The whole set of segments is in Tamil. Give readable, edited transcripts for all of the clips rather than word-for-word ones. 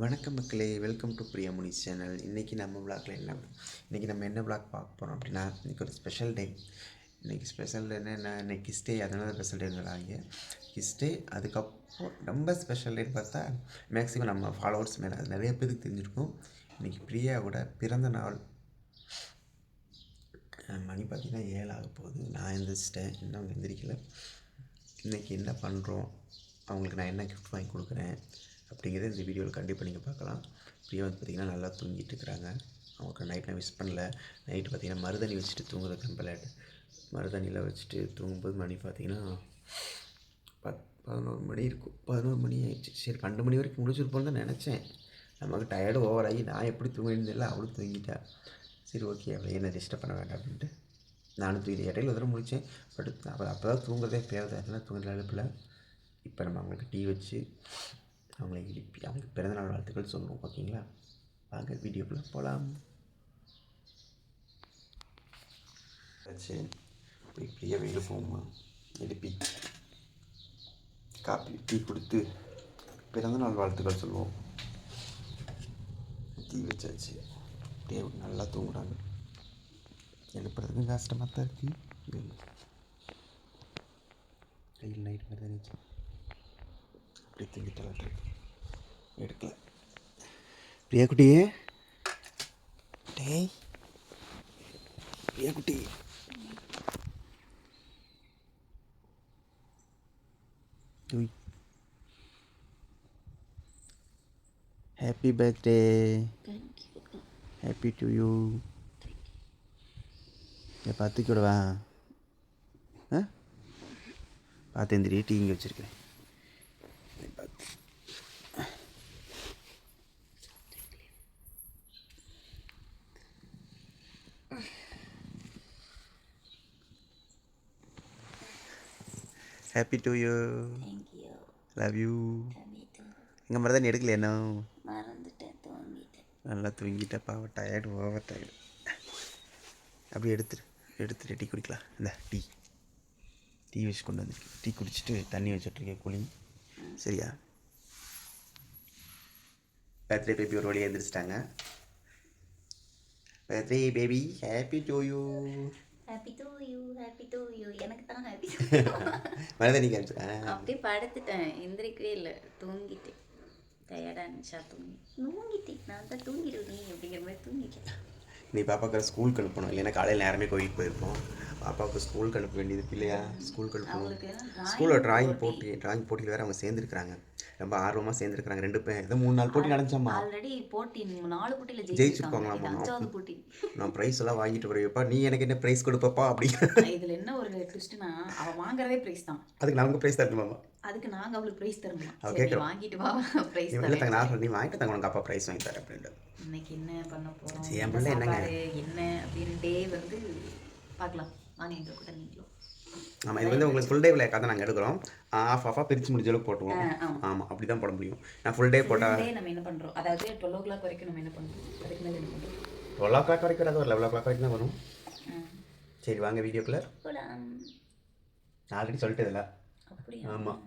வணக்கம் மக்களே, வெல்கம் டு பிரியாமணி சேனல். இன்றைக்கி நம்ம என்ன விளாக் பார்க்க போகிறோம் அப்படின்னா, இன்றைக்கி ஒரு ஸ்பெஷல் டே. இன்றைக்கி ஸ்பெஷல் டேன்னா என்ன, இன்றைக்கி கிஸ் டே. அதனால ஸ்பெஷல் டேங்கிறாங்க. கிஸ் டே. அதுக்கப்புறம் ரொம்ப ஸ்பெஷல் டேன்னு பார்த்தா மேக்ஸிமம் நம்ம ஃபாலோவர்ஸ் மேலே அது நிறைய பேருக்கு தெரிஞ்சிருக்கும். இன்றைக்கி பிரியாவோட பிறந்த நாள். மணி பார்த்திங்கன்னா 7 ஆக போகுது. நான் எழுந்திரிச்சிட்டேன், இன்னும் அவங்க எந்திரிக்கலை. இன்றைக்கி என்ன பண்ணுறோம், அவங்களுக்கு நான் என்ன கிஃப்ட் வாங்கி கொடுக்குறேன் அப்படிங்கிறத இந்த வீடியோவில் கண்டிப்பாக நீங்கள் பார்க்கலாம். பிரியா வந்து பார்த்திங்கன்னா நல்லா தூங்கிட்டு இருக்கிறாங்க. அவங்களுக்கு நைட் நான் விஷ் பண்ணல. நைட்டு பார்த்திங்கன்னா மருதணி வச்சுட்டு தூங்குறது கம்பலேட். மருதணியில் வச்சுட்டு தூங்கும்போது மணி பார்த்திங்கன்னா 11 மணி இருக்கும். 11 மணி ஆயிடுச்சு. சரி 2 மணி வரைக்கும் முடிச்சிருப்போன்னு தான் நினச்சேன். நமக்கு டயர்டு ஓவர் ஆகி நான் எப்படி தூங்கினது இல்லை, அவளும் தூங்கிட்டா. சரி ஓகே, அவளை என்ன டிஸ்டர்ப் பண்ண வேண்டாம் அப்படின்ட்டு நானும் தூங்கி இடையில ஒரு தடவை முடித்தேன். பட் அப்போ தான் தூங்குறதே பேருது. அதெல்லாம் தூங்குற எழுப்பில். இப்போ நம்ம அவங்களுக்கு டீ வச்சு அவங்கள எழுப்பி அவங்களுக்கு பிறந்தநாள் வாழ்த்துக்கள் சொல்லுவோம். ஓகேங்களா, வாங்க வீடியோக்குள்ளே போகலாம். சரி போய் இப்படியே எழுப்போம்மா. எழுப்பி காப்பி டீ கொடுத்து பிறந்தநாள் வாழ்த்துக்கள் சொல்லுவோம். டீ வச்சாச்சு. அப்படியே நல்லா தூங்குறாங்க. எழுப்புறதுக்கு கஷ்டமாக தான் இருக்குது. கையில் நைட் மாதிரி இருந்துச்சு. அப்படியே தூங்கிட்டு எடுக்கல. பிரியா குட்டியே, டேய் பிரியா குட்டி, தூய். Happy birthday. Happy to you. பார்த்துக்க விடவா? பார்த்து எந்திரி. டீ இங்கே வச்சுருக்கேன். Happy to you. Love you. எங்கள் மாதிரி தான் எடுக்கல. என்ன நல்லா தூங்கிட்டா. பாவம் டயர்டு, ஓவர் டயர்டு. அப்படியே எடுத்துட்டு டீ குடிக்கலாம். இந்த டீ வச்சு கொண்டு வந்துருக்கேன். டீ குடிச்சிட்டு தண்ணி வச்சுட்ருக்கேன் கூலிங். சரியா? பர்த்டே பேபி ஒரு வழியாக எழுந்திரிச்சிட்டாங்க. Birthday baby, happy to you. Happy to you, happy to you. எனக்கு தான் ஹாப்பி. மனதை காமிச்சேன். அப்படியே படுத்துட்டேன், எந்திரிக்கவே இல்லை, தூங்கிட்டேன். டயர்டாக இருந்துச்சா தூங்கிட்டேன். நான் தான் தூங்கிடுவேன் அப்படிங்கிற மாதிரி தூங்கிட்டேன். நீ பாப்பாவுக்கு ஸ்கூலுக்கு அனுப்பணும். இல்லைன்னா காலையில் நேரமே கோயிலுக்கு போயிருப்போம். பாப்பாவுக்கு ஸ்கூலுக்கு அனுப்ப வேண்டியது இல்லையா? ஸ்கூலுக்கு அனுப்பணும். ஸ்கூலில் ட்ராயிங் போட்டியில் வேறு அவங்க சேர்ந்துருக்குறாங்க. ரொம்ப ஆர்வமாக சேர்ந்துருக்குறாங்க. 2 பேர் ஏதோ 3-4 போட்டி நடந்துச்சாம்மா. ஆல்ரெடி போட்டி 4 போட்டியில் ஜெயிச்சிருப்பாங்களாம்மா. 5வது போட்டி. நான் ப்ரைஸ் எல்லாம் வாங்கிட்டு வருவேப்பா, நீ எனக்கு என்ன ப்ரைஸ் கொடுப்பப்பா அப்படி. இதில் என்ன ஒரு ட்விஸ்ட்னா, அவள் வாங்குறதே ப்ரைஸ் தான். அதுக்கு நமக்கு ப்ரைஸ் தரணுமாம்மா? அதுக்கு நாங்கள் அவளுக்கு ப்ரைஸ் தரணும். அவள் கேட்குறோம், வாங்கிட்டு வா ப்ரைஸ் இல்லை தாங்க. நான் நீ வாங்கிட்டு தாங்க, உனக்கு அப்பா ப்ரைஸ் வாங்கி தரேன் அப்படின்ட்டு. இன்னைக்கு என்ன பண்ண போகிறோம், என் பிள்ளை என்னங்க என்ன அப்படின்ட்டே வந்து பார்க்கலாம். வாங்க எங்கள் கூட நீங்களும். ஆமாம், இது வந்து உங்களுக்கு ஃபுல் டே விளையாட தான் நாங்கள் எடுக்கிறோம். ஆஃபாக பிரித்து முடிஞ்ச அளவுக்கு போட்டுவோம். ஆமாம், அப்படி தான் போட முடியும். நான் ஃபுல் டே போட்டால் நம்ம என்ன பண்ணுறோம், அதாவது 12 o'clock வரைக்கும் நம்ம என்ன பண்ணுறோம், அதுக்கு மேலே என்ன பண்ணுறோம். 12 o'clock வரைக்கும் வராது, ஒரு 11 o'clock வரைக்கும் தான் வரும். சரி வாங்க வீடியோக்குள்ளே. நான் ஆல்ரெடி சொல்லிட்டு இதில். ஆமாம்,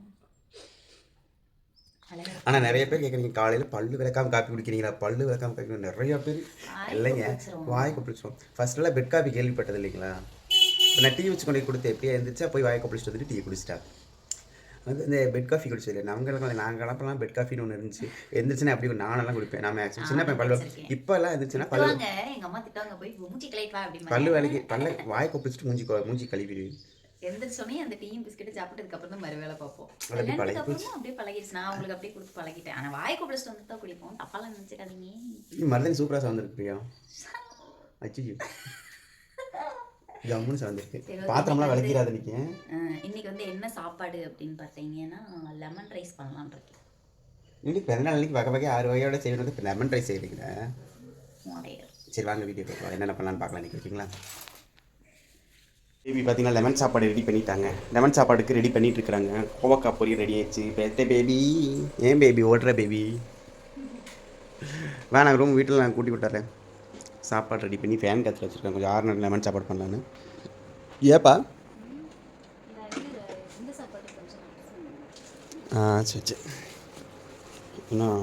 ஆனால் நிறைய பேர் கேட்குறீங்க, காலையில் பல்லு விளக்காமல் காப்பி குடிக்கிறீங்களா? பல்லு விளக்காமல் காப்பி நிறையா பேர் இல்லைங்க, வாய் கொப்பளிச்சிடும். ஃபஸ்ட்டெல்லாம் பெட் காப்பி கேள்விப்பட்டது இல்லைங்களா? இப்போ நான் டீ வச்சு கொண்டு கொடுத்து எப்படியா எழுந்திரிச்சா போய் வாய் கொப்பளிச்சிட்டு வந்துட்டு டீ குடிச்சிட்டா. வந்து இந்த பெட் காஃபி குடிச்சது இல்லை. நாங்கள் கிளப்பெல்லாம் பெட் காஃபின்னு ஒன்று இருந்துச்சு. எழுந்திரிச்சுன்னா அப்படி நானெல்லாம் குடிப்பேன். நான் மேக்ஸிமம் சின்ன பையன் பல்லு இப்போல்லாம் எழுந்திரிச்சுன்னா பல்லு வேலைக்கு வாய் கொப்பளிச்சிட்டு மூஞ்சி கழுவிடுவேன். எந்திரிச்சோடனே அந்த டீயும் பிஸ்கெட்டு சாப்பிட்டதுக்கு அப்புறம் தான் மறு வேலை பார்ப்போம். அப்படியே பழகிடுச்சு. நான் உங்களுக்கு அப்படியே கொடுத்து பழகிட்டேன். ஆனால் வாய் கொப்பளிச்சுட்டு வந்து தான் குடிப்போம். தப்பாலாம் நினச்சிக்காதீங்க. மருதனி சூப்பராக சார்ந்திருக்கியா? அச்சு ஜம்முன்னு சார்ந்திருக்கு. பாத்திரம்லாம் விளக்கிறாத நீங்க. இன்னைக்கு வந்து என்ன சாப்பாடு அப்படின்னு பார்த்தீங்கன்னா லெமன் ரைஸ் பண்ணலான் இருக்கேன். இன்னைக்கு பிறந்த நாளைக்கு வகை வகை 6 வகையோட செய்யறது. இப்போ லெமன் ரைஸ் செய்கிறீங்களா? சரி வாங்க வீடியோ பார்க்கலாம், என்னென்ன பண்ணலான்னு பார்க்கலாம். இன்றைக்கி ஓகேங்களா? பேபி பார்த்தீங்கன்னா லெமன் சாப்பாடு ரெடி பண்ணிட்டாங்க. லெமன் சாப்பாடுக்கு ரெடி பண்ணிட்டு இருக்கிறாங்க. கோவக்காய் பொரியல் ரெடி ஆயிடுச்சு. பெத்த பேபி, ஏன் பேபி ஓடுற பேபி? வேணாம், ரூம் வீட்டில் நான் கூட்டி விட்டுறேன். சாப்பாடு ரெடி பண்ணி ஃபேன் காற்றுல வச்சுருக்கேன். கொஞ்சம் 6 நாள் லெமன் சாப்பாடு பண்ணலான்னு. ஏப்பா? சரி இன்னும்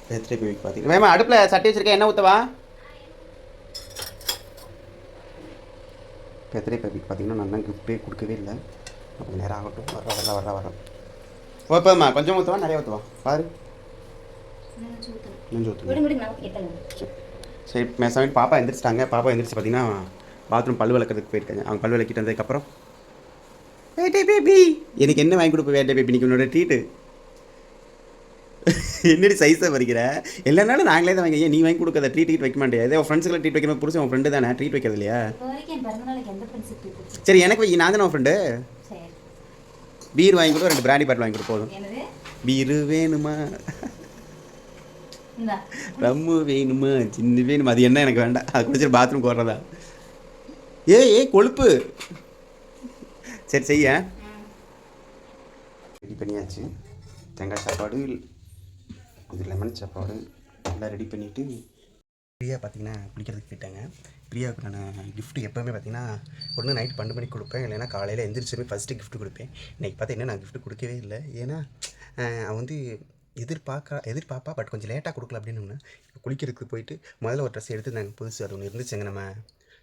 பர்த்டே பேபிக்கு பார்த்தீங்கன்னா வேமா அடுப்பில் சட்டி வச்சுருக்கேன், என்ன ஊற்றவா? பர்த்டே பேபிக்கு பார்த்தீங்கன்னா நான் தான் கிஃப்ட்டே கொடுக்கவே இல்லை. கொஞ்சம் நேரம் ஆகட்டும். வர ஓப்பம்மா கொஞ்சம் ஊற்றுவா நிறைய ஊற்றுவா பாரு. நெஞ்சு ஊற்றுவேன். சரி மேசம் பாப்பா எந்திரிச்சிட்டாங்க. பாப்பா எந்திரிச்சு பார்த்தீங்கன்னா பாத்ரூம் பல் விளக்கிறதுக்கு போயிருக்காங்க. அவங்க பல் விளக்கிட்டு வந்ததுக்கப்புறம் பர்த்டே பேபி எனக்கு என்ன வாங்கி கொடுப்பேன்? பர்த்டே பேபி இன்னைக்கு உன்னோட ட்ரீட்டு என்னடி சைஸை பறிக்கிற? எல்லா நாளும் நாங்களே தான் வாங்க. ஏன் நீ வாங்கி கொடுக்காத ட்ரீட் வைக்க மாட்டேன்? ஏதோ ஃப்ரெண்ட்ஸுக்குள்ள ட்ரீட் வைக்கணும். புரிச்சு உன் ஃப்ரெண்டு தானே ட்ரீட் வைக்கிறது இல்லையா? சரி எனக்கு வை, நான் தானே உன் ஃப்ரெண்டு. பீர் வாங்கி கொடு, 2 பிராண்டி பாட்டில் வாங்கி கொடு போதும். பீரு வேணுமா, ரம்மு வேணுமா, சின்ன வேணுமா, அது என்ன எனக்கு வேண்டாம். அது குடிச்சிட்டு பாத்ரூம் போடுறதா? ஏ கொழுப்பு. சரி செய்ய ரெடி பண்ணியாச்சு. தேங்காய் சாப்பாடு, இது லெமன் சாப்பாடு எல்லாம் ரெடி பண்ணிவிட்டு பிரியா பார்த்தீங்கன்னா குளிக்கிறதுக்கு போயிட்டாங்க. பிரியாவுக்கு நான் கிஃப்ட்டு எப்போவுமே பார்த்தீங்கன்னா ஒன்று நைட் 12 மணிக்கு கொடுப்பேன், இல்லைன்னா காலையில் எந்திரிச்சுமே ஃபஸ்ட்டு கிஃப்ட்டு கொடுப்பேன். இன்றைக்கி பார்த்தீங்கன்னா நான் கிஃப்ட்டு கொடுக்கவே இல்லை. ஏன்னா அவன் வந்து எதிர்பார்ப்பா, பட் கொஞ்சம் லேட்டாக கொடுக்கல அப்படின்னு. இப்போ குளிக்கிறதுக்கு போயிட்டு முதல்ல ஒரு ட்ரெஸ் எடுத்து நாங்கள் புதுசு அது ஒன்று இருந்துச்சுங்க. நம்ம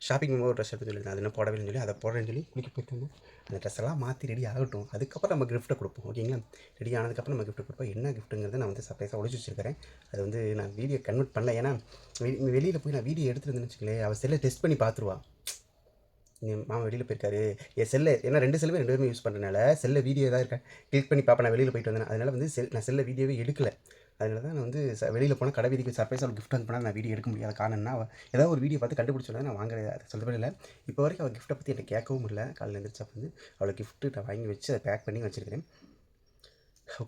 ஷாப்பிங் போகும்போது ஒரு ட்ரெஸ் எடுத்து சொல்லியிருந்தேன், அது இன்னும் போடவேன்னு சொல்லி அதை போடுறேன்னு சொல்லி குளிக்க போயிட்டாங்க. அந்த ட்ரெஸ் எல்லாம் மாற்றி ரெடி ஆகட்டும், அதுக்கப்புறம் நம்ம கிஃப்ட்டை கொடுப்போம். ஓகேங்களா? ரெடி ஆனதுக்கப்புறம் நம்ம கிஃப்ட் கொடுப்போம். என்ன கிஃப்ட்டுங்கிறத நான் வந்து சர்ப்ரைஸாக ஒழிச்சு வச்சிருக்கிறேன். அது வந்து நான் வீடியோ கன்வெர்ட் பண்ணல. ஏன்னா வெளியில் போய் நான் வீடியோ எடுத்துருந்தேன்னு வச்சுக்கலேன், அவள் செல்லை டெஸ்ட் பண்ணி பார்த்துருவா. மாமா வெளியில் போயிருக்காரு, என் செல்லை ஏன்னா 2 செல்லுமே 2 பேருமே யூஸ் பண்ணுறதுனால செல்லை வீடியோ ஏதாவது இருக்கா கிளிக் பண்ணி பார்ப்பேன். நான் வெளியில் போயிட்டு வந்தேன், அதனால் வந்து நான் செல்லை வீடியோவே எடுக்கலை. அதனால தான் நான் வந்து வெளியில் போனால் கடை வீதிக்கு சர்ப்ரைஸாக ஒரு கிஃப்ட் வந்து போனால் நான் வீடியோ எடுக்க முடியாத காரணம்னா ஏதாவது ஒரு வீடியோ பார்த்து கண்டுபிடிச்சோன்னா நான் வாங்குறது அதை சொல்லவே இல்லை. இப்போ வரைக்கும் அவள் கிஃப்ட்டை பற்றி எனக்கு கேட்கவும் இல்லை. காலையில் எழுந்திரிச்சா வந்து அவளை கிஃப்ட்டு நான் வாங்கி வச்சு அதை பேக் பண்ணி வச்சுருக்கிறேன்.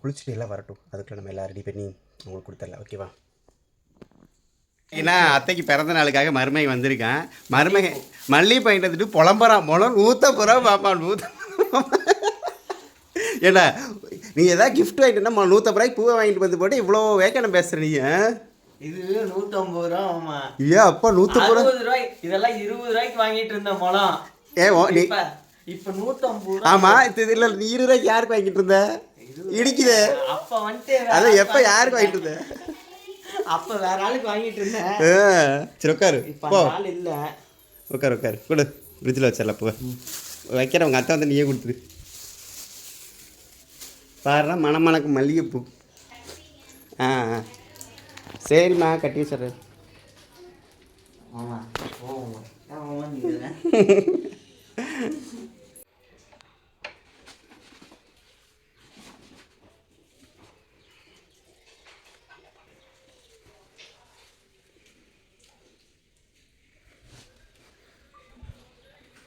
குளிச்சுட்டு எல்லாம் வரட்டும், அதுக்குள்ளே நம்ம எல்லாம் ரெடி பண்ணி அவங்களுக்கு கொடுத்துடலாம். ஓகேவா? ஏன்னா அத்தைக்கு பிறந்த நாளுக்காக மருமகன் வந்திருக்கேன். மருமகன் மல்லிகை பாயிண்ட் வந்துட்டு புலம்புறான். முளம் 150 ரூபா பாப்பா. 100 ஏன்னா நீ எதாவது கிஃப்ட் வாங்கிட்டுனா 150 ரூபாய்க்கு பூவை வாங்கிட்டு வந்து போட்டு இவ்வளோ வேக்கனம் பேசுகிற நீ. இது 150 ரூபா. ஆமா ஏன் அப்பா 150 ரூபாய்? இதெல்லாம் 20 ரூபாய்க்கு வாங்கிட்டு இருந்த முளம். இப்ப 150 ரூபா. ஆமா இல்லை, நீ 20 ரூபாய்க்கு யாருக்கு வாங்கிட்டு இருந்த? இடிக்குது அப்ப வந்துட்டு. அதான் எப்போ யாருக்கு வாங்கிட்டு இருந்த? அப்ப வேற ஆளுக்கு வாங்கிட்டு இருந்தேன். சரி உட்காரு. இப்போ ஆள் இல்ல. உட்காரு கொடு, ஃப்ரிட்ஜில் வச்சிடலாம். பூ வைக்கிறேன். உங்கள் அத்தை வந்து நீயே கொடுத்துரு. பாருடா மணமணக்கு மல்லிகைப்பூ. சரிம்மா கட்டி வச்சிட்றேன்.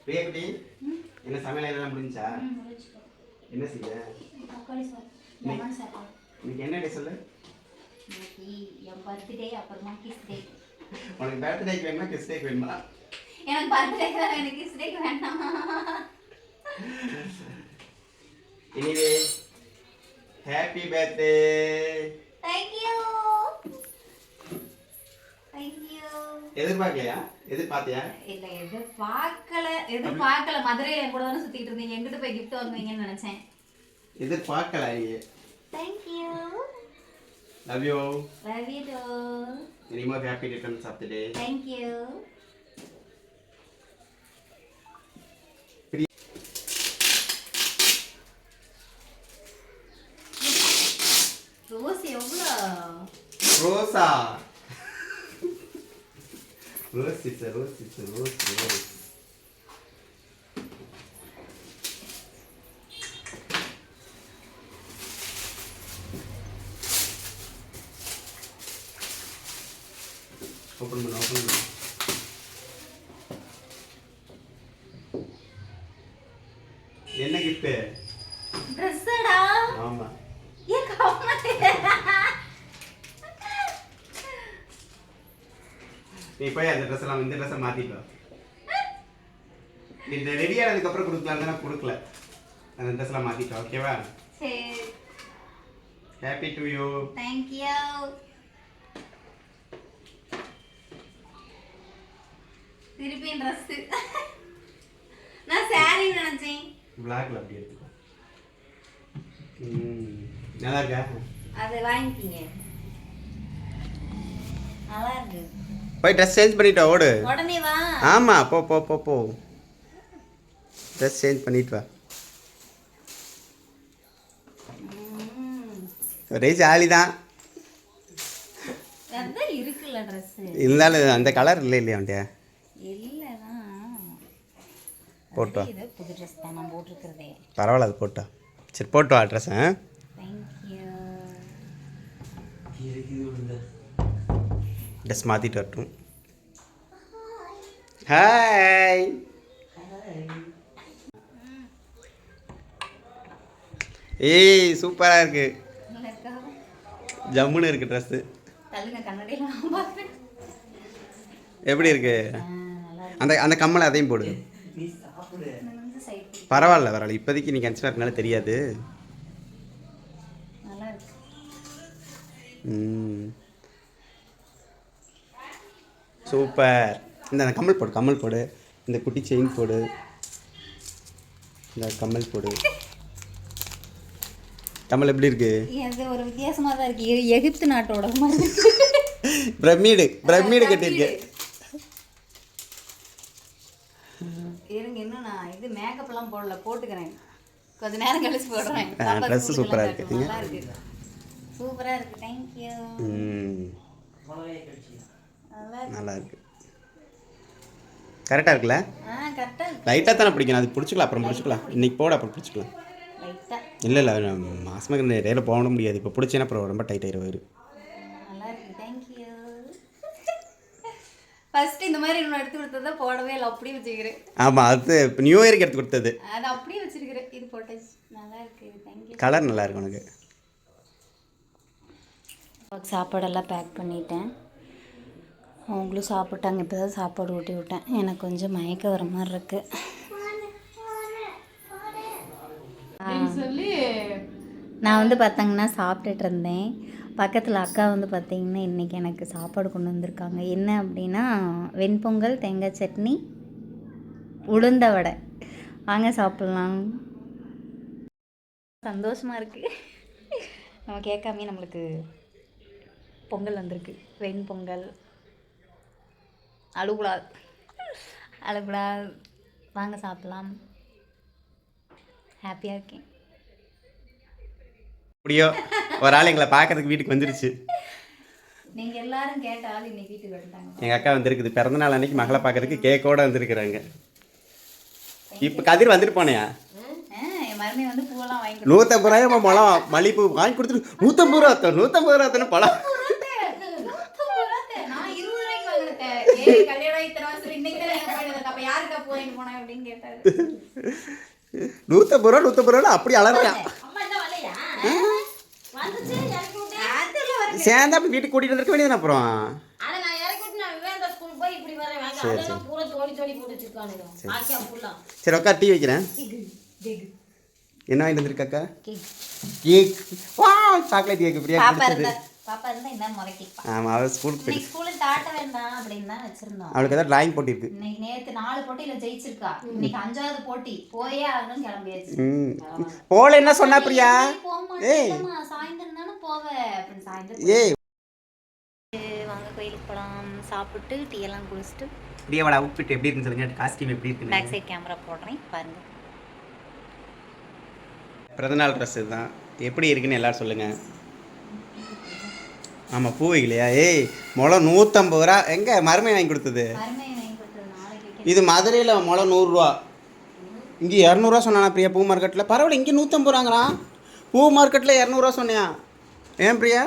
பிரியாக்குட்டி என்ன சமையல் எல்லாம் முடிஞ்சா? என்ன செய்ய? இன்னைக்கு என்ன டே சொல்லு? என் பர்த்டே, அப்புறமா கிஸ் டே. உனக்கு பர்த்டேக்கு வேணுமா கிஸ் டேக்கு வேணுமா? எனக்கு பர்த்டேக்கு தான் வேணும், கிஸ் டேக்கு வேண்டாம். Anyway happy birthday. Thank you. எதிர்பார்க்கலையா? எதிர்பார்த்தியா? இல்ல எதிர்பார்க்கல. மதுரையில என் கூட தானே சுத்திட்டு இருந்தீங்க, எங்கிட்ட போய் கிஃப்ட் வாங்குவீங்கன்னு நினைச்சேன். எதிர்பார்க்கல. Thank you. Love you. Love you too. Any more happy returns of the day. Thank you. Rose எவ்வளோ? ரோஸா? Rose it's rose. ஓப்பன் பண்ணு. என்ன கிஃப்ட்? ட்ரெஸ்ஸடா? ஆமா. ஏ கம்மட்டு. நீ போய் அந்த ட்ரெஸ் எல்லாம் இந்த ட்ரெஸ்ஸை மாத்திட்டு வா. இந்த ரெடி ஆனதுக்கு அப்புறம் கொடுக்கலாம் தானே, கொடுக்கல. அந்த ட்ரெஸ் எல்லாம் மாத்திட்டு வா. ஓகேவா? சரி. Happy to you. Thank you. திருப்பி ட்ரெஸ். நான் சாரி நினைச்சேன். பிளாக்ல அப்படி எடுத்துக்கோ. நல்லா இருக்கா? அதை வாங்கிக்கிங்க, நல்லா இருக்கு. போய் ட்ரெஸ் சேஞ்ச் பண்ணிட்டு வா, ஓடு. உடனே வா. ஆமாம், போ போ போ போ ட்ரெஸ் சேஞ்ச் பண்ணிட்டு வா. ஒரே ஜாலி தான் அதான் இருக்குல்ல ட்ரெஸ். இருந்தாலும் அந்த கலர் இல்லை இல்லையா அவன்கிட்ட? இல்லைதான். போட்டு வா. இது புது ட்ரெஸ் தான் நான் போட்டிருக்கிறதே. பரவாயில்ல, அது போட்டா. சரி போட்டு வா ட்ரெஸ். தேங்க்யூ. ட்ரெஸ் மாற்றிட்டு வரட்டும். ஹாய். ஏய் சூப்பராக இருக்கு, ஜம்முன்னு இருக்கு ட்ரெஸ்ஸு. தள்ளுங்க, கண்ணாடியில் நான் பார்க்குறேன். எப்படி இருக்கு? அந்த அந்த கம்மல் அதையும் போடு. சைடு பரவாயில்ல பரவாயில்ல, இப்போதைக்கு நீ கன்சிடர் இருக்கனால தெரியாது. நல்லா இருக்கு. சூப்பர். இந்த கம்மல் போடு, கம்மல் போடு. இந்த குட்டி செயின் போடு, இந்த கம்மல் போடு. கம்மல் எப்படி இருக்கு? இது ஒரு வித்தியாசமாக தான் இருக்கு. எகிப்து நாட்டோட மாதிரி இருக்கு. பிரமிடு பிரமிடு கட்டியிருக்கு. இருங்க, இன்னும் நான் இது மேக்கப்லாம் போடல, போட்டுக்கிறேன். கொஞ்ச நேரம் கழிச்சு போடுறேன். ட்ரெஸ் சூப்பராக இருக்கு. நல்லா இருக்கு, சூப்பராக இருக்கு. தேங்க்யூ. நல்லா இருக்கு, கரெக்டாக இருக்குல்ல? கரெக்டாக இருக்கு. லைட்டாக தானே பிடிக்கணும், அது பிடிச்சிக்கலாம், அப்புறம் பிடிச்சிக்கலாம். இன்னைக்கு போட அப்புறம் பிடிச்சிக்கலாம். லைட்டாக இல்லை இல்லை, மாசமாக நிறைய போட முடியாது. இப்போ பிடிச்சேன்னா அப்புறம் ரொம்ப டைட் ஆயிரும் வயிறு. நல்லா இருக்கு. தேங்க்யூ. ஃபர்ஸ்ட் இந்த மாதிரி இன்னும் எடுத்து கொடுத்ததை போடவே இல்லை, அப்படியே வச்சுக்கிறேன். ஆமாம், அது இப்போ நியூ இயருக்கு எடுத்து கொடுத்தது. அது அப்படியே வச்சிருக்கிறேன். இது போட்டாச்சு. நல்லா இருக்கு. தேங்க்யூ. கலர் நல்லா இருக்கு உனக்கு. சாப்பாடெல்லாம் பேக் பண்ணிட்டேன். அவங்களும் சாப்பிட்டாங்க. இப்போ தான் சாப்பாடு ஊட்டி விட்டேன். எனக்கு கொஞ்சம் மயக்கம் வர மாதிரி இருக்கு. நான் வந்து பார்த்தீங்கன்னா சாப்பிட்டுட்டு இருந்தேன். பக்கத்தில் அக்கா வந்து பார்த்திங்கன்னா இன்றைக்கி எனக்கு சாப்பாடு கொண்டு வந்திருக்காங்க. என்ன அப்படின்னா வெண்பொங்கல், தேங்காய் சட்னி, உளுந்த வடை. வாங்க சாப்பிட்லாம். சந்தோஷமாக இருக்குது. நம்ம கேட்காமே நம்மளுக்கு பொங்கல் வந்திருக்கு. வெண்பொங்கல். அழுகுலாது அழுகுலாது. வாங்க சாப்பிட்லாம். ஹாப்பியாக இருக்கேன். அப்படியோ ஒரு ஆள் எங்களை பார்க்கறதுக்கு வீட்டுக்கு வந்துருச்சு. நீங்கள் எல்லாரும் கேட்ட ஆள் இன்னைக்கு வீட்டுக்கு வந்துட்டாங்க. எங்கள் அக்கா வந்திருக்குது, பிறந்த நாள் அன்னைக்கு மகளை பார்க்கறதுக்கு கேக்கோடு வந்திருக்கிறாங்க. இப்போ கதிர் வந்துட்டு போனையா? என் மருமை வந்து பூவெல்லாம் வாங்கி 150 ரூபாய் பழம் மல்லிப்பூ வாங்கி கொடுத்துட்டு 150 ரூபா 150 ரூபா தானே பழம். நான் 20 ரூபாய்க்கு வாங்கிட்டேன். கல்யாணம் இத்தனை வருஷம் இன்னைக்கு அப்போ யாருக்கா போயின்னு போனேன் அப்படின்னு கேட்டாரு. 150 ரூபா அப்படி அலறான். சேர்ந்தா அப்படி வீட்டுக்கு கூட்டிட்டு வந்திருக்க வேண்டியது. அப்புறம் சரி அக்கா டீ வைக்கிறேன். என்ன வாங்கிட்டு வந்திருக்காக்கா? கேக். வா, சாக்லேட் கேக். பிரியா பிடிச்சது. பாப்பா இருந்தா என்ன முறைக்கிப்பா. ஆமாம், அவள் ஸ்கூலுக்கு போய் ஸ்கூலுக்கு தாட்ட வேண்டாம் அப்படின்னு தான் வச்சிருந்தோம். அவளுக்கு ஏதாவது டிராயிங் போட்டி இருக்கு. இன்னைக்கு நேற்று 4 போட்டியில ஜெயிச்சிருக்கா. இன்னைக்கு 5வது போட்டி. போயே ஆகணும்னு கிளம்பியாச்சு. போல என்ன சொன்னா பிரியா? ஏய் சாயந்தரம் தானே போவேன் அப்படின்னு சாயந்தரம். ஏய் வாங்க கோயிலுக்கு போகலாம். சாப்பிட்டு டீ எல்லாம் குடிச்சிட்டு பிரியாவோட அவுட்ஃபிட் எப்படி இருக்குன்னு சொல்லுங்க. காஸ்டியூம் எப்படி இருக்கு? பேக் சைட் கேமரா போடுறேன் பாருங்க. பிறந்தநாள் ட்ரெஸ் தான் எப்படி இருக்குன்னு எல்லாரும் சொல்லுங்க. ஆமாம், பூ வைக்கலையா? ஏய் முளம் 150 ரூபா. எங்கே மருமை வாங்கி கொடுத்தது? இது மதுரையில் முளம் 100 ரூபா. இங்கே 200 ரூபா சொன்னானா பிரியா பூ மார்க்கெட்டில்? பரவாயில்ல, இங்கே 150 ரூபாங்கிறான். பூ மார்க்கெட்டில் 200 ரூபா சொன்னியா? ஏன் பிரியா?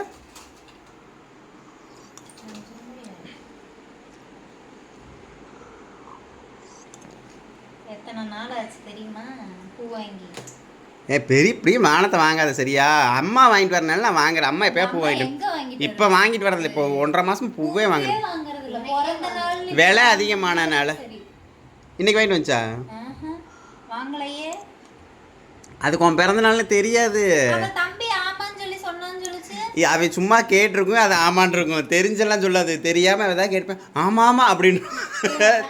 எத்தனை நாள் ஆச்சு தெரியுமா பூ வாங்கி? பெரிய பெரிய மானத்தை வாங்காத சரியா? அம்மா வாங்கிட்டு வரனால நான் வாங்குறேன். அம்மா எப்போயா பூ வாங்கிட்டு இப்போ வாங்கிட்டு வரதில்ல. இப்போ 1.5 மாதம் பூவே வாங்குறேன். விலை அதிகமானனால இன்னைக்கு வாங்கிட்டு வந்துச்சா? வாங்கலையே. அதுக்கு உன் பிறந்த நாள்னு தெரியாது. தம்பி ஆமான்னு சொல்லி சொன்னான்னு சொல்லிச்சு. அவன் சும்மா கேட்டிருக்கும், அது ஆமான் இருக்கும். தெரிஞ்செல்லாம் சொல்லாது. தெரியாமல் அவன் கேட்பேன் ஆமாம் ஆமாம் அப்படின்னு.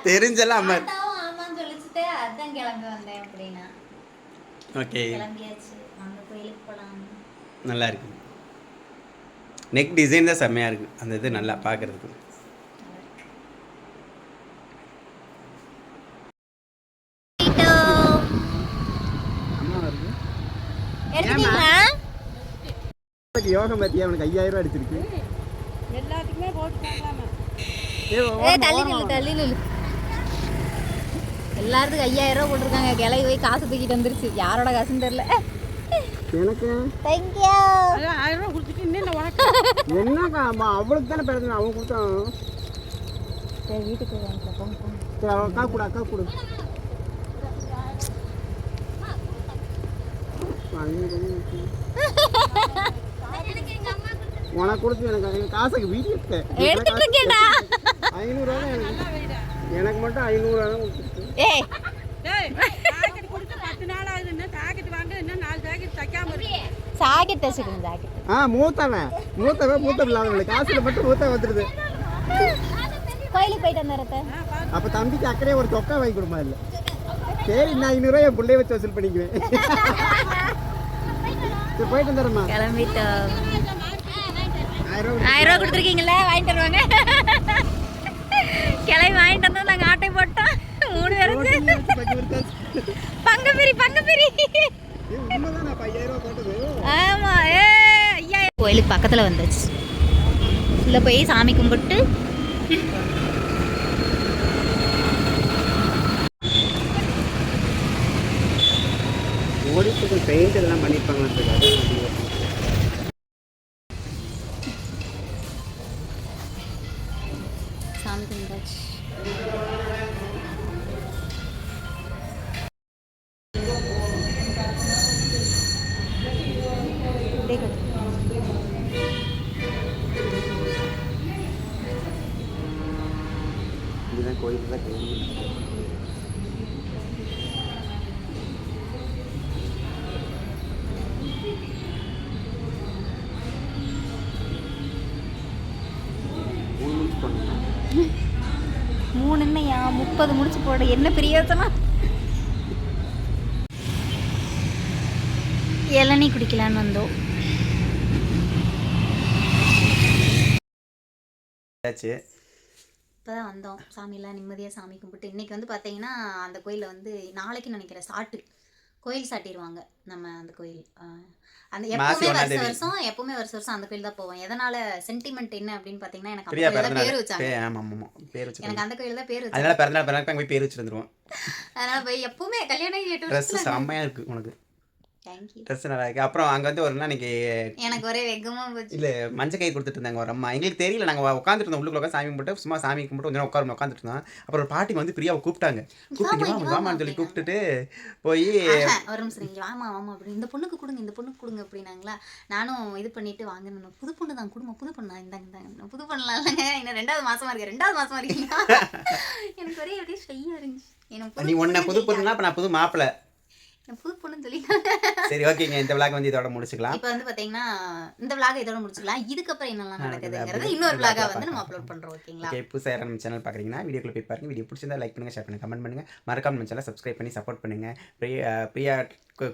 தெரிஞ்செல்லாம் அம்மா ஆமான்னு சொல்லிச்சுட்டு அதான் கிளம்பி வந்தேன் அப்படின்னா. ஓகே, கிளம்பியாச்சு. வாங்க கோயிலுக்கு போகலாம். நல்லா இருக்கு. நெக் டிசைன் தான் செம்மையாக இருக்குது, அந்த இது நல்லா பார்க்குறதுக்கு. யோகம் பத்தியா அவனுக்கு 5000 ரூபா அடிச்சிருக்கு. எல்லாத்துக்குமே போட்டு தள்ளி நில்லு. எல்லாத்துக்கும் 5000 ரூபா போட்டிருக்காங்க. கிளவி போய் காசு தூக்கிட்டு வந்துருச்சு. யாரோட காசுன்னு தெரியல. எனக்கு தேங்க்யூ. 1000 ரூபா கொடுத்துட்டு இன்னும் உனக்கு என்னக்கா அவளுக்கு தானே பிறந்த அவன் கொடுத்தான். சரி வீட்டுக்கு வாங்கிக்கலாம் போங்க. சரி அக்கா கூட உனக்கு கொடுத்து எனக்கு காசுக்கு வீட்டு எடுத்துட்டு இருக்கேன்டா. 500 ரூபா எனக்கு மட்டும் 500 ரூபா கொடுத்துருக்கு. ஏய் பாக்கெட் கொடுத்து 10 நாள் ஆகுதுன்னா பாக்கெட் வாங்க இன்னும் 4 பாக்கெட் தைக்காம இருக்கு. சாக்கெட் தச்சுக்கணும் ஜாக்கெட். மூத்த பிள்ளை காசுல மட்டும் மூத்த வந்துடுது. கோயிலுக்கு போயிட்டு வந்துடுறத. அப்ப தம்பிக்கு அக்கறையே ஒரு தொக்கா வாங்கி கொடுமா இல்லை? சரி நான் 500 ரூபாய் என் பிள்ளைய வச்சு வசூல் பண்ணிக்குவேன். சரி போயிட்டு வந்துடுறேம்மா. கிளம்பிட்டோம். 1000 ரூபா கொடுத்துருக்கீங்களா? வாங்கிட்டு வருவாங்க. கிளம்பி வாங்கிட்டு வந்தோம். நாங்கள் ஆட்டை போட்டோம் 3 பேருக்கு. பங்கு பிரி. ஆமா. ஐயா கோயிலுக்கு பக்கத்தில் வந்துச்சு. உள்ளே போய் சாமி கும்பிட்டு ஓடிட்டு பெயிண்ட் எல்லாம் பண்ணியிருப்பாங்க. சாமி கும்பிட்டாச்சு. இதுதான் கோயில் தான் கோயில். மூணுன்னையா 30 முடிச்சு போட என்ன பிரயோசனம்? இளநீ குடிக்கலான்னு வந்தோம். இப்போதான் வந்தோம். சாமியெல்லாம் நிம்மதியாக சாமி கும்பிட்டு இன்றைக்கி வந்து பார்த்தீங்கன்னா அந்த கோயிலில் வந்து நாளைக்கு நினைக்கிறேன் கோயில் சாட்டிடுவாங்க. நம்ம அந்த கோயில் அந்த எப்பவுமே வருஷம் அந்த கோயில் தான் போவோம். எதனால சென்டிமெண்ட் என்ன அப்படின்னு பார்த்தீங்கன்னா எனக்கு பேர் வச்சாங்க. எனக்கு அந்த கோயில் தான் பேர் வச்சாங்க. அதனால பிறநாள் போய் பேர் வச்சு வந்துருவோம். அதனால போய் எப்பவுமே கல்யாணம் 8 வருஷம் செம்மையா இருக்கு உனக்கு. தேங்க்யூ. ட்ரெஸ் நல்லா இருக்கு. அப்புறம் அங்கே வந்து ஒரு நாள் இன்னைக்கு எனக்கு ஒரே வெக்கமாக போச்சு. இல்லை மஞ்சள் கை கொடுத்துட்டு இருந்தாங்க ஒரு அம்மா. எங்களுக்கு தெரியல, நாங்கள் உட்காந்துட்டு இருந்தோம் உள்ளுக்குள்ள சாமி கும்பிட்டு சும்மா சாமி கும்பிட்டு கொஞ்சம் உட்காந்துட்டு இருந்தோம். அப்புறம் ஒரு பாட்டி வந்து பிரியாவை கூப்பிட்டாங்க. வாமான்னு சொல்லி கூப்பிட்டுட்டு போய் ஒரு நிமிஷம் நீங்கள் வாமா அப்படி இந்த பொண்ணுக்கு கொடுங்க அப்படின்னாங்களா. நானும் இது பண்ணிட்டு வாங்கணும். புது பொண்ணு தான் குடும்பம் புது பொண்ணா இந்தாங்க புது பண்ணலாம் இல்லைங்க. இன்னும் 2வது மாசமா இருக்கீங்களா? எனக்கு ஒரே அப்படியே செய்ய இருந்துச்சு. நீ ஒன்றை புது பொண்ணுனா அப்போ நான் புது மாப்பிள்ளை புது பொண்ணுன்னு சொல்லி. சரி ஓகேங்க, இந்த விளாக் வந்து இதோட முடிச்சுக்கலாம். இப்போ வந்து பார்த்தீங்கன்னா இந்த விளாக் இதோட முடிச்சுக்கலாம். இதுக்கப்புறம் என்னெல்லாம் நடக்குதுங்கிறது இன்னொரு விளாகா வந்து நம்ம அப்லோட் பண்ணுறோம். ஓகேங்களா? ஓகே, புதுசாக நம்ம சேனல் பார்க்குறீங்கன்னா வீடியோக்குள்ள போய் பாருங்க. வீடியோ பிடிச்சிருந்தா லைக் பண்ணுங்கள், ஷேர் பண்ணுங்கள், கமெண்ட் பண்ணுங்கள். மறக்காம நம்ம சேனலை சப்ஸ்கிரைப் பண்ணி சப்போர்ட் பண்ணுங்கள். பிரியா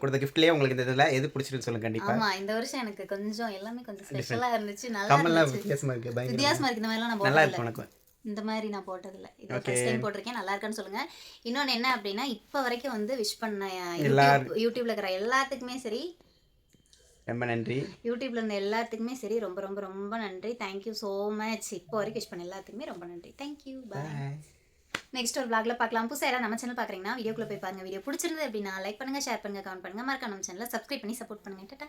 கொடுத்த கிஃப்ட்லேயே உங்களுக்கு இந்த இதில் எது பிடிச்சிருன்னு சொல்லுங்க. கண்டிப்பாக ஆமாம், இந்த வருஷம் எனக்கு கொஞ்சம் எல்லாமே கொஞ்சம் ஸ்பெஷலாக இருந்துச்சு. நல்லா வித்தியாசமாக இருக்குது. வித்தியாசமாக இருக்குது. இந்த மாதிரிலாம் நான் நல்லா இருக்கும். எனக்கு இந்த மாதிரி நான் போட்டதில்லை. இது ஃபர்ஸ்ட் டைம் போட்டிருக்கேன். நல்லா இருக்கான்னு சொல்லுங்க. இன்னொன்று என்ன அப்படின்னா இப்போ வரைக்கும் வந்து விஷ் பண்ண யூடியூப்ல இருக்கிற எல்லாத்துக்குமே சரி ரொம்ப நன்றி. யூடியூப்ல இருந்த எல்லாத்துக்குமே சரி ரொம்ப ரொம்ப ரொம்ப நன்றி. Thank you so much. இப்போ வரைக்கும் விஷ் பண்ண எல்லாத்துக்குமே ரொம்ப நன்றி. தேங்க்யூ. பாய். நெக்ஸ்ட் ஒரு vlogல பார்க்கலாம். புதுசாக யாராவது நம்ம சேனல் பார்க்குறீங்கன்னா வீடியோக்குள்ளே போய் பாருங்க. வீடியோ பிடிச்சிருந்தது அப்படின்னா லைக் பண்ணுங்க, ஷேர் பண்ணுங்க, கமெண்ட் பண்ணுங்க. மறக்காம நம்ம சேனலை சப்ஸ்கிரைப் பண்ணி சப்போர்ட் பண்ணுங்க. டாடா.